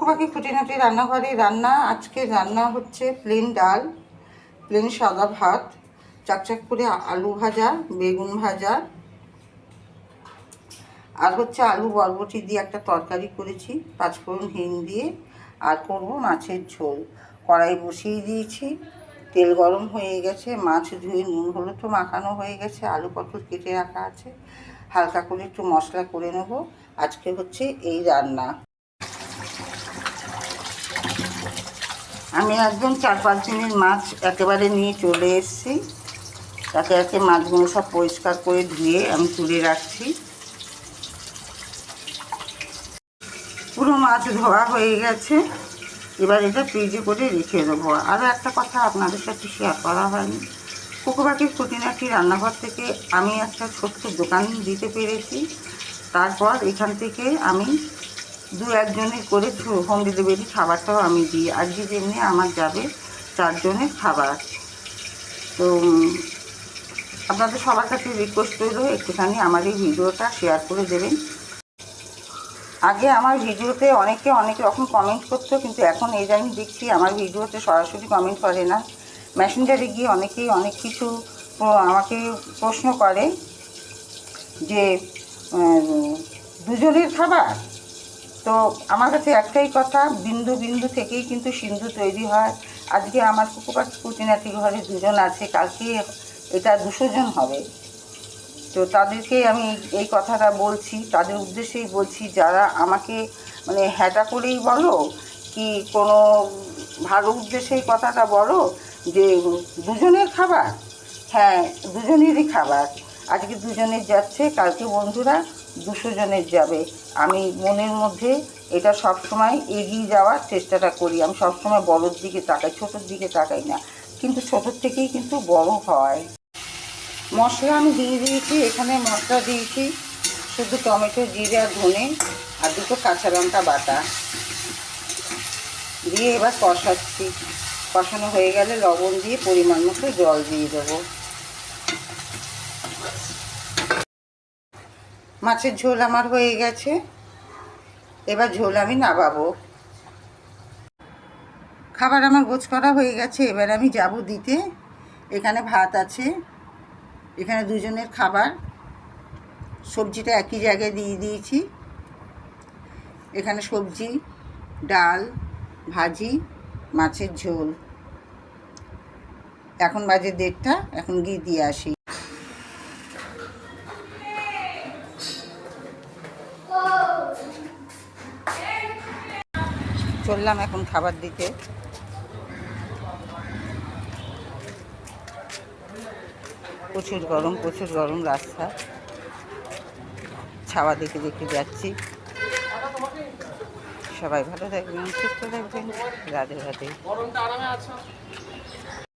কুকুপাখি খুঁটিনাটি রান্নাঘরে রান্না। আজকে রান্না হচ্ছে প্লেন ডাল, প্লেন সাদা ভাত, চাকচাক করে আলু ভাজা, বেগুন ভাজা, আর হচ্ছে আলু বরবটি দিয়ে একটা তরকারি করেছি পাঁচফোড়ন হিং দিয়ে, আর করব মাছের ঝোল। কড়াই বসিয়ে দিয়েছি, তেল গরম হয়ে গেছে, মাছ ধুয়ে নুন হলুদ তো মাখানো হয়ে গেছে, আলু পটল কেটে রাখা আছে, হালকা করে একটু মশলা করে নেব। আজকে হচ্ছে এই রান্না। আমি একদম 4-5 দিনের মাছ একেবারে নিয়ে চলে এসেছি। একে একে মাছগুলো সব পরিষ্কার করে ধুয়ে আমি তুলে রাখছি। পুরো মাছ ধোয়া হয়ে গেছে, এবার এটা ফ্রিজে করে রেখে দেবো। আরও একটা কথা আপনাদের সাথে শেয়ার করা হয়নি, কুকুপাখির খুঁটিনাটি রান্নাঘর থেকে আমি একটা ছোট্ট দোকান দিতে পেরেছি। তারপর এখান থেকে আমি 2-1 জনের করে হোম ডেলিভারি খাবারটাও আমি দিই। আজকে যেমনি আমার যাবে 4 জনের খাবার। তো আপনাদের সবার কাছে রিকোয়েস্ট রইল একটুখানি আমার এই ভিডিওটা শেয়ার করে দেবেন। আগে আমার ভিডিওতে অনেকে অনেক রকম কমেন্ট করতো, কিন্তু এখন এই জানি দেখছি আমার ভিডিওতে সরাসরি কমেন্ট করে না, মেসেঞ্জারে গিয়ে অনেকেই অনেক কিছু আমাকে প্রশ্ন করে যে দুজনের খাবার। তো আমার কাছে একটাই কথা, বিন্দু বিন্দু থেকেই কিন্তু সিন্ধু তৈরি হয়। আজকে আমার কুকুপাখি খুঁটিনাটি ঘরে 2 জন আছে, কালকে এটা 200 জন হবে। তো তাদেরকে আমি এই কথাটা বলছি, তাদের উদ্দেশ্যেই বলছি, যারা আমাকে মানে হ্যাটা করেই বলো কি কোনো ভালো উদ্দেশ্যেই কথাটা বলো যে 2 জনের খাবার। হ্যাঁ, 2 জনেরই খাবার। আজকে 2 জনের যাচ্ছে, কালকে বন্ধুরা 200 জনের যাবে। আমি মনের মধ্যে এটা সবসময় এগিয়ে যাওয়ার চেষ্টাটা করি। আমি সবসময় বড়োর দিকে তাকাই, ছোটোর দিকে তাকাই না, কিন্তু ছোটোর থেকেই কিন্তু বড় হয়। মশলা আমি দিয়ে দিয়েছি, এখানে মশলা দিয়েছি শুধু টমেটো, জিরে আর ধনে আর 2টো কাঁচা লঙ্কা বাটা দিয়ে এবার কষাচ্ছি। কষানো হয়ে গেলে লবণ দিয়ে পরিমাণ মতো জল দিয়ে দেবো। মাছের ঝোল আমার হয়ে গেছে, এবার ঝোল আমি নামাবো। খাবার আমার গোছ করা হয়ে গেছে, এবার আমি যাব দিতে। এখানে ভাত আছে, এখানে 2 জনের খাবার, সবজিটা একই জায়গায় দিয়ে দিয়েছি। এখানে সবজি, ডাল, ভাজি, মাছের ঝোল। এখন বাজে 1:30, এখন গিয়ে দিয়ে আসি। চললাম এখন খাবার দিতে। প্রচুর গরম রাস্তা, ছাওয়া দেখে দেখে যাচ্ছি। সবাই ভালো থাকবেন, সুস্থ থাকবেন। রাধে রাধে।